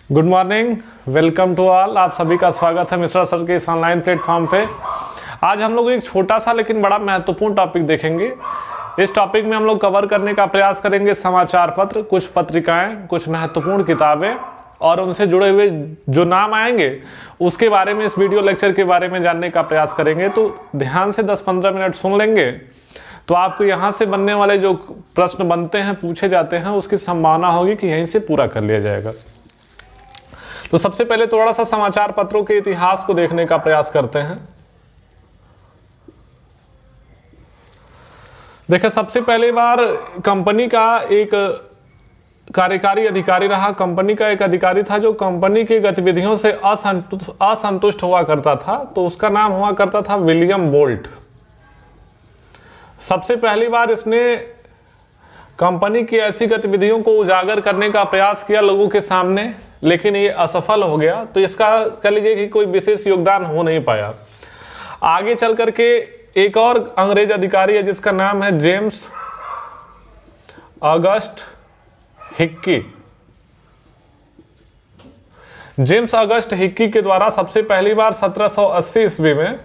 Good morning, welcome to all. आप सभी का स्वागत है मिश्रा सर के इस ऑनलाइन प्लेटफॉर्म पे। आज हम लोग एक छोटा सा लेकिन बड़ा महत्वपूर्ण टॉपिक देखेंगे। इस टॉपिक में हम लोग कवर करने का प्रयास करेंगे समाचार पत्र, कुछ पत्रिकाएं, कुछ महत्वपूर्ण किताबें और उनसे जुड़े हुए जो नाम आएंगे उसके बारे में, इस वीडियो लेक्चर के बारे में जानने का प्रयास करेंगे। तो ध्यान से 10-15 मिनट सुन लेंगे तो आपको यहाँ से बनने वाले जो प्रश्न बनते हैं, पूछे जाते हैं, उसकी संभावना होगी कि यहीं से पूरा कर लिया जाएगा। तो सबसे पहले थोड़ा सा समाचार पत्रों के इतिहास को देखने का प्रयास करते हैं। देखिए, सबसे पहली बार कंपनी का एक कार्यकारी अधिकारी रहा। कंपनी का एक अधिकारी था जो कंपनी की गतिविधियों से असंतुष्ट हुआ करता था, तो उसका नाम हुआ करता था विलियम बोल्ट। सबसे पहली बार इसने कंपनी की ऐसी गतिविधियों को उजागर करने का प्रयास किया लोगों के सामने, लेकिन ये असफल हो गया। तो इसका कह लीजिए कि कोई विशेष योगदान हो नहीं पाया। आगे चल करके एक और अंग्रेज अधिकारी है जिसका नाम है James August Hickey. James August Hickey के द्वारा सबसे पहली बार 1780 ईस्वी में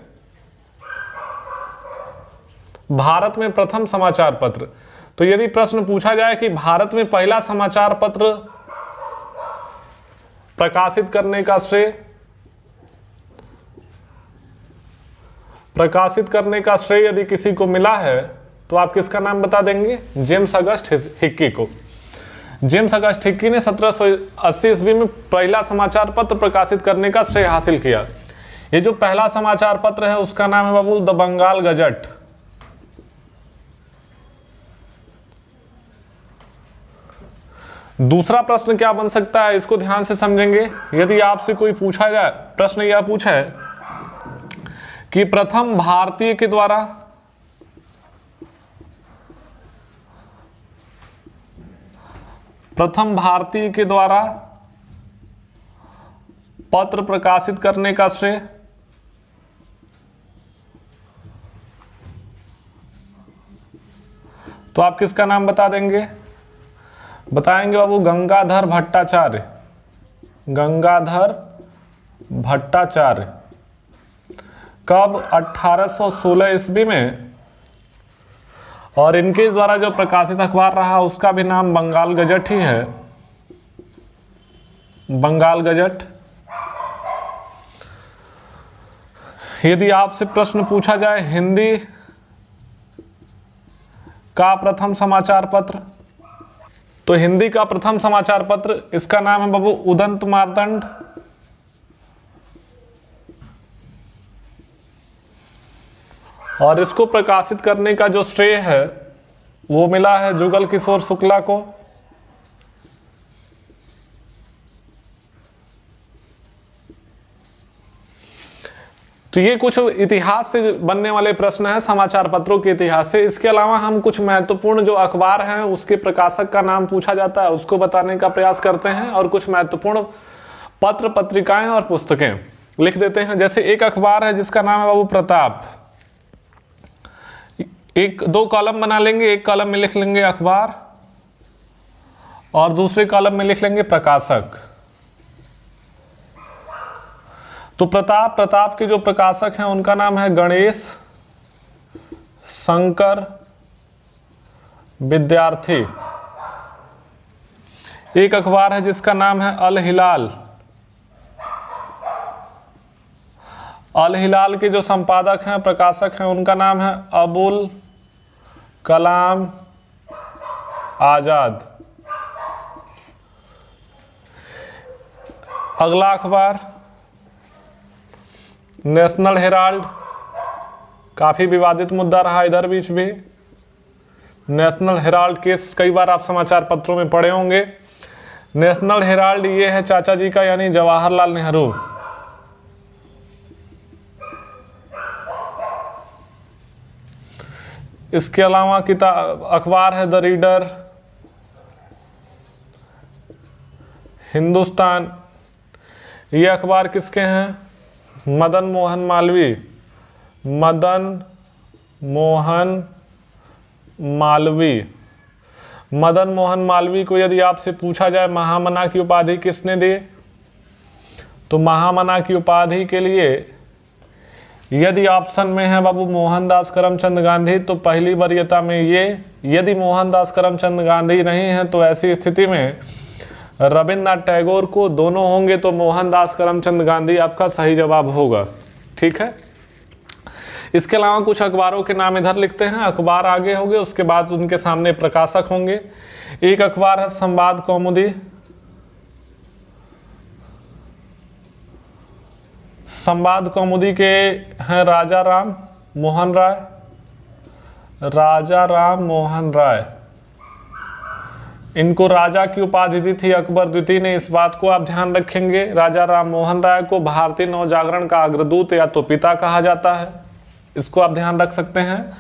भारत में प्रथम समाचार पत्र। तो यदि प्रश्न पूछा जाए कि भारत में पहला समाचार पत्र प्रकाशित करने का श्रेय यदि किसी को मिला है तो आप किसका नाम बता देंगे? जेम्स ऑगस्ट हिक्की को। जेम्स ऑगस्ट हिक्की ने 1780 ईस्वी में पहला समाचार पत्र प्रकाशित करने का श्रेय हासिल किया। ये जो पहला समाचार पत्र है उसका नाम है बाबू द बंगाल गजट। दूसरा प्रश्न क्या बन सकता है, इसको ध्यान से समझेंगे। यदि आपसे कोई पूछा जाए, प्रश्न यह पूछा है कि प्रथम भारतीय के द्वारा पत्र प्रकाशित करने का श्रेय, तो आप किसका नाम बता देंगे? बताएंगे बाबू गंगाधर भट्टाचार्य। गंगाधर भट्टाचार्य। कब? 1816 ईस्वी में। और इनके द्वारा जो प्रकाशित अखबार रहा उसका भी नाम बंगाल गजट ही है। बंगाल गजट। यदि आपसे प्रश्न पूछा जाए हिंदी का प्रथम समाचार पत्र, तो हिंदी का प्रथम समाचार पत्र, इसका नाम है बाबू उदंत मार्तंड। और इसको प्रकाशित करने का जो श्रेय है वो मिला है जुगल किशोर शुक्ला को। तो ये कुछ इतिहास से बनने वाले प्रश्न हैं, समाचार पत्रों के इतिहास से। इसके अलावा हम कुछ महत्वपूर्ण जो अखबार हैं उसके प्रकाशक का नाम पूछा जाता है, उसको बताने का प्रयास करते हैं। और कुछ महत्वपूर्ण पत्र, पत्रिकाएं और पुस्तकें लिख देते हैं। जैसे एक अखबार है जिसका नाम है बाबू प्रताप। दो कॉलम बना लेंगे, एक कॉलम में लिख लेंगे अखबार और दूसरे कॉलम में लिख लेंगे प्रकाशक। तो प्रताप के जो प्रकाशक हैं उनका नाम है गणेश शंकर विद्यार्थी। एक अखबार है जिसका नाम है अल हिलाल। अल हिलाल के जो संपादक हैं, प्रकाशक हैं, उनका नाम है अबुल कलाम आजाद। अगला अखबार नेशनल हेराल्ड। काफी विवादित मुद्दा रहा इधर बीच भी। नेशनल हेराल्ड केस कई बार आप समाचार पत्रों में पढ़े होंगे। नेशनल हेराल्ड ये है चाचा जी का, यानी जवाहरलाल नेहरू। इसके अलावा अखबार है द रीडर, हिंदुस्तान। ये अखबार किसके हैं? मदन मोहन मालवीय। मदन मोहन मालवीय। मदन मोहन मालवीय को यदि आपसे पूछा जाए महामना की उपाधि किसने दी, तो महामना की उपाधि के लिए यदि ऑप्शन में है बाबू मोहनदास करमचंद गांधी तो पहली वरीयता में ये, यदि मोहनदास करमचंद गांधी नहीं है तो ऐसी स्थिति में रविन्द्रनाथ टैगोर को दोनों होंगे, तो मोहनदास करमचंद गांधी आपका सही जवाब होगा। ठीक है। इसके अलावा कुछ अखबारों के नाम इधर लिखते हैं, अखबार आगे होंगे, उसके बाद उनके सामने प्रकाशक होंगे। एक अखबार है संवाद कौमुदी, संवाद कौमुदी के हैं राजा राम मोहन राय, राजा राम मोहन राय। इनको राजा की उपाधि दी थी अकबर द्वितीय ने, इस बात को आप ध्यान रखेंगे। राजा राम मोहन राय को भारतीय नवजागरण का अग्रदूत या तो पिता कहा जाता है, इसको आप ध्यान रख सकते हैं।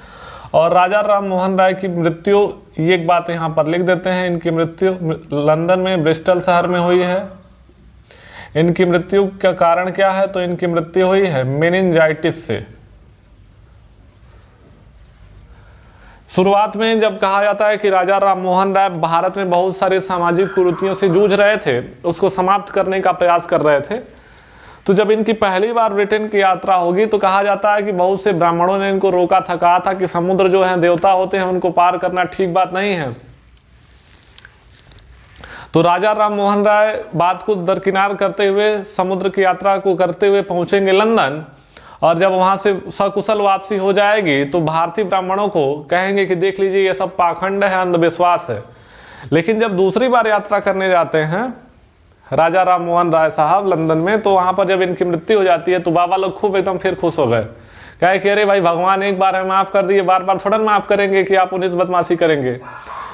और राजा राम मोहन राय की मृत्यु, ये एक बात यहाँ पर लिख देते हैं, इनकी मृत्यु लंदन में ब्रिस्टल शहर में हुई है। इनकी मृत्यु का कारण क्या है, तो इनकी मृत्यु हुई है मेनिंजाइटिस से। शुरुआत में जब कहा जाता है कि राजा राम मोहन राय भारत में बहुत सारे सामाजिक कुरीतियों से जूझ रहे थे, उसको समाप्त करने का प्रयास कर रहे थे, तो जब इनकी पहली बार ब्रिटेन की यात्रा होगी तो कहा जाता है कि बहुत से ब्राह्मणों ने इनको रोका था, कहा था कि समुद्र जो है देवता होते हैं, उनको पार करना ठीक बात नहीं है। तो राजा राम मोहन राय बात को दरकिनार करते हुए समुद्र की यात्रा को करते हुए पहुंचेंगे लंदन, और जब वहां से सकुशल वापसी हो जाएगी तो भारतीय ब्राह्मणों को कहेंगे कि देख लीजिए ये सब पाखंड है, अंधविश्वास है। लेकिन जब दूसरी बार यात्रा करने जाते हैं राजा राम मोहन राय साहब लंदन में, तो वहां पर जब इनकी मृत्यु हो जाती है तो बाबा लोग खूब एकदम फिर खुश हो गए, कहे कि अरे भाई भगवान एक बार है माफ कर दिए, बार बार थोड़ा माफ करेंगे कि आप उन्नीस बदमाशी करेंगे।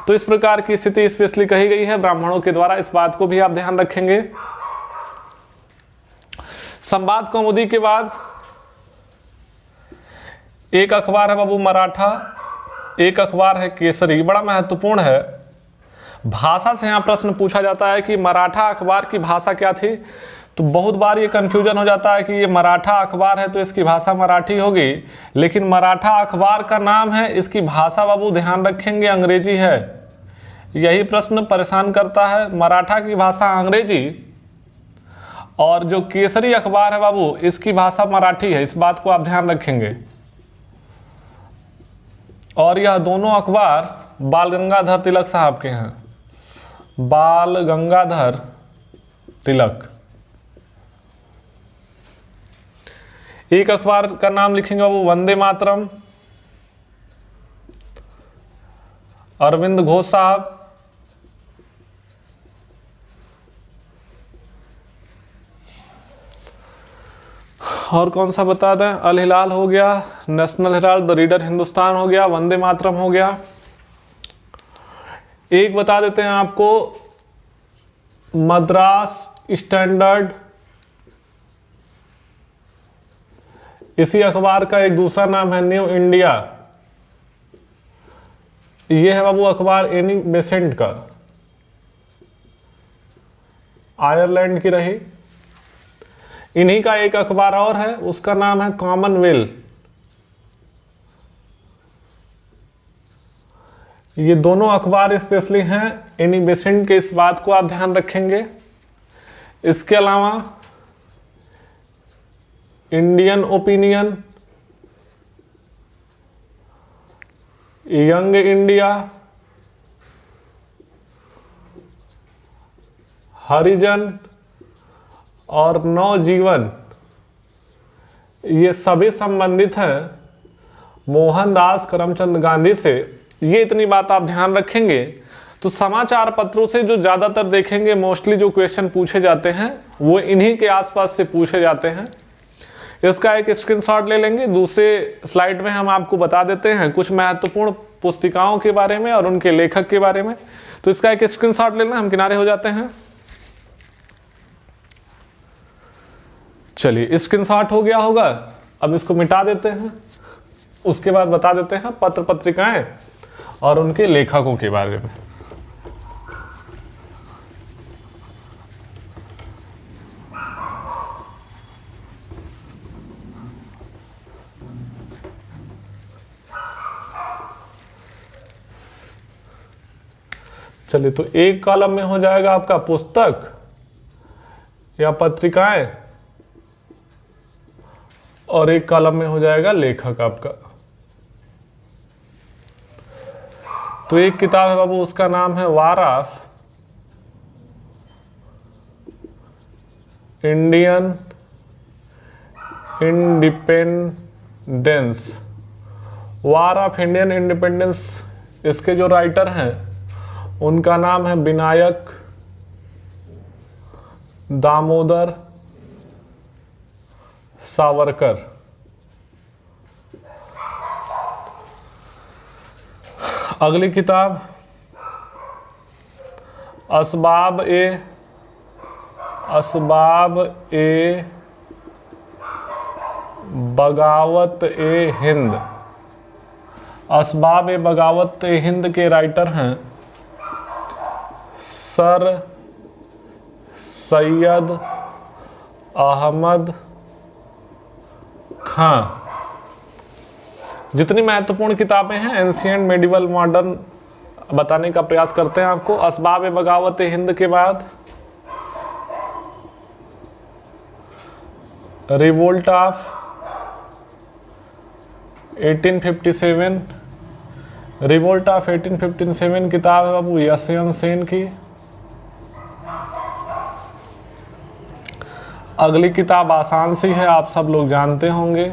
तो इस प्रकार की स्थिति स्पेशली कही गई है ब्राह्मणों के द्वारा, इस बात को भी आप ध्यान रखेंगे। संवाद कौमुदी के बाद एक अखबार है बाबू मराठा, एक अखबार है केसरी, बड़ा महत्वपूर्ण है। भाषा से यहाँ प्रश्न पूछा जाता है कि मराठा अखबार की भाषा क्या थी, तो बहुत बार ये कंफ्यूजन हो जाता है कि ये मराठा अखबार है तो इसकी भाषा मराठी होगी, लेकिन मराठा अखबार का नाम है, इसकी भाषा बाबू ध्यान रखेंगे अंग्रेजी है। यही प्रश्न परेशान करता है, मराठा की भाषा अंग्रेजी और जो केसरी अखबार है बाबू इसकी भाषा मराठी है, इस बात को आप ध्यान रखेंगे। और यह दोनों अखबार बाल गंगाधर तिलक साहब के हैं, बाल गंगाधर तिलक। एक अखबार का नाम लिखेंगे वो वंदे मातरम, अरविंद घोष साहब। और कौन सा बता दें, अल हिलाल हो गया, national Herald, the reader Hindustan हो गया, वंदे मातरम हो गया। एक बता देते हैं आपको, मद्रास स्टैंडर्ड, इसी अखबार का एक दूसरा नाम है न्यू इंडिया। यह है बाबू अखबार एनी बेसेंट का, आयरलैंड की रही। इन्हीं का एक अखबार और है, उसका नाम है कॉमनवेल्थ। ये दोनों अखबार स्पेशली हैं एनी बेसेंट के, इस बात को आप ध्यान रखेंगे। इसके अलावा इंडियन ओपिनियन, यंग इंडिया, हरिजन और नवजीवन, ये सभी संबंधित हैं मोहनदास करमचंद गांधी से। ये इतनी बात आप ध्यान रखेंगे। तो समाचार पत्रों से जो ज़्यादातर देखेंगे मोस्टली जो क्वेश्चन पूछे जाते हैं वो इन्हीं के आसपास से पूछे जाते हैं। इसका एक स्क्रीनशॉट ले लेंगे। दूसरे स्लाइड में हम आपको बता देते हैं कुछ महत्वपूर्ण पुस्तिकाओं के बारे में और उनके लेखक के बारे में। तो इसका एक स्क्रीनशॉट ले लें, हम किनारे हो जाते हैं। चलिए स्क्रीनशॉट हो गया होगा, अब इसको मिटा देते हैं। उसके बाद बता देते हैं पत्र पत्रिकाएं और उनके लेखकों के बारे में। चलिए तो एक कॉलम में हो जाएगा आपका पुस्तक, या पत्रिकाएं, और एक कॉलम में हो जाएगा लेखक आपका। तो एक किताब है बाबू, उसका नाम है war of Indian independence. War of Indian independence, इसके जो राइटर हैं उनका नाम है विनायक दामोदर सावरकर। अगली किताब असबाब ए बगावत ए हिंद। असबाब ए बगावत ए हिंद के राइटर हैं सर सैयद अहमद खां। जितनी महत्वपूर्ण किताबें हैं एंशिएंट, मेडिवल, मॉडर्न बताने का प्रयास करते हैं आपको। असबाब ए बगावत ए हिंद के बाद रिवोल्ट ऑफ 1857। रिवोल्ट ऑफ 1857 किताब है बाबू यशवंत सेन की। अगली किताब आसान सी है, आप सब लोग जानते होंगे,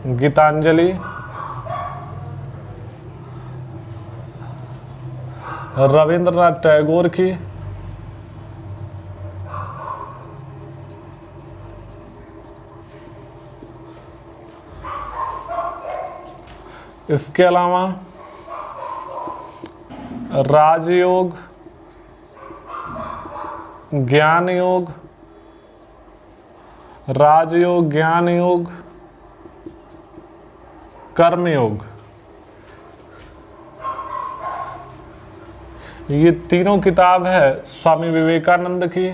गीतांजलि रविंद्रनाथ टैगोर की। इसके अलावा राजयोग, ज्ञान योग, राजयोग, ज्ञान योग, कर्म योग, ये तीनों किताब है स्वामी विवेकानंद की।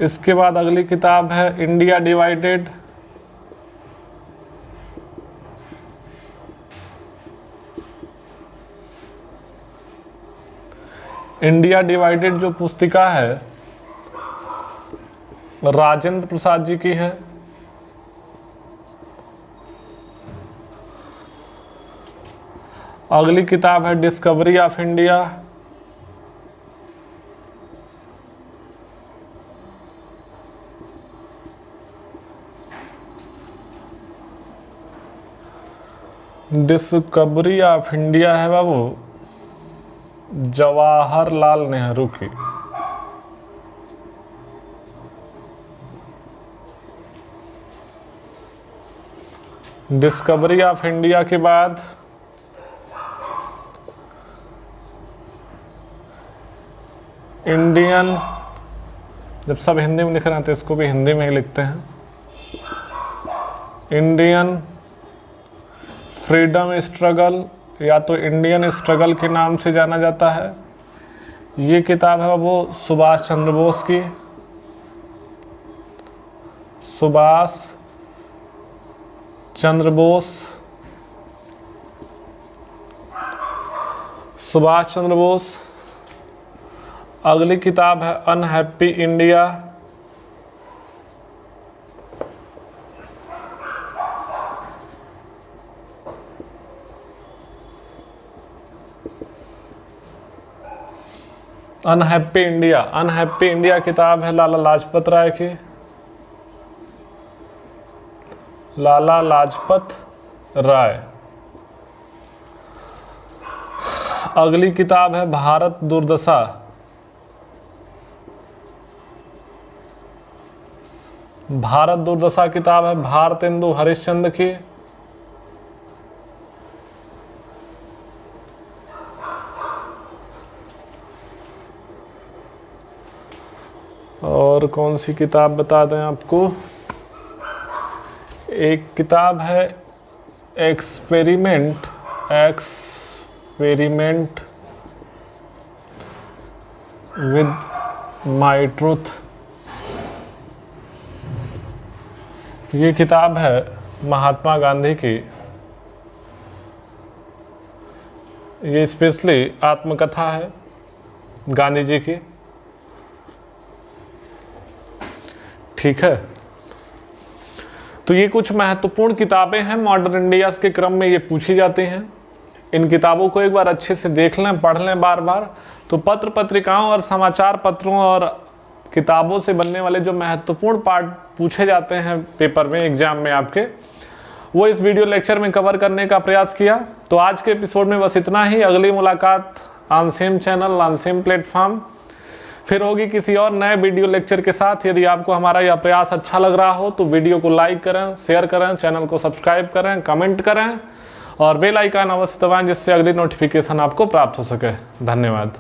इसके बाद अगली किताब है इंडिया डिवाइडेड। इंडिया डिवाइडेड जो पुस्तिका है राजेंद्र प्रसाद जी की है। अगली किताब है discovery of India. Discovery of India है बाबू जवाहरलाल नेहरू की। डिस्कवरी ऑफ इंडिया के बाद इंडियन, जब सब हिंदी में लिख रहे हैं तो इसको भी हिंदी में ही लिखते हैं, इंडियन फ्रीडम स्ट्रगल या तो इंडियन स्ट्रगल के नाम से जाना जाता है। ये किताब है वो सुभाष चंद्र बोस की। सुभाष चंद्र बोस, सुभाष चंद्र बोस। अगली किताब है unhappy India. Unhappy India, unhappy India किताब है लाला लाजपत राय की। लाला लाजपत राय। अगली किताब है भारत दुर्दशा। भारत दुर्दशा किताब है भारतेंदु हरिश्चंद्र की। और कौन सी किताब बता दें आपको, एक किताब है एक्सपेरिमेंट विद माय ट्रूथ। ये किताब है महात्मा गांधी की। ये स्पेशली आत्मकथा है गांधी जी की। ठीक है, तो ये कुछ महत्वपूर्ण किताबें हैं मॉडर्न इंडिया के क्रम में ये पूछी जाती हैं। इन किताबों को एक बार अच्छे से देख लें, पढ़ लें बार बार। तो पत्र पत्रिकाओं और समाचार पत्रों और किताबों से बनने वाले जो महत्वपूर्ण पार्ट पूछे जाते हैं पेपर में, एग्जाम में आपके, वो इस वीडियो लेक्चर में कवर करने का प्रयास किया। तो आज के एपिसोड में बस इतना ही। अगली मुलाकात on same channel, on same platform फिर होगी किसी और नए वीडियो लेक्चर के साथ। यदि आपको हमारा यह प्रयास अच्छा लग रहा हो तो वीडियो को लाइक करें, शेयर करें, चैनल को सब्सक्राइब करें, कमेंट करें और बेल आइकन अवश्य दबाएं जिससे अगली नोटिफिकेशन आपको प्राप्त हो सके। धन्यवाद।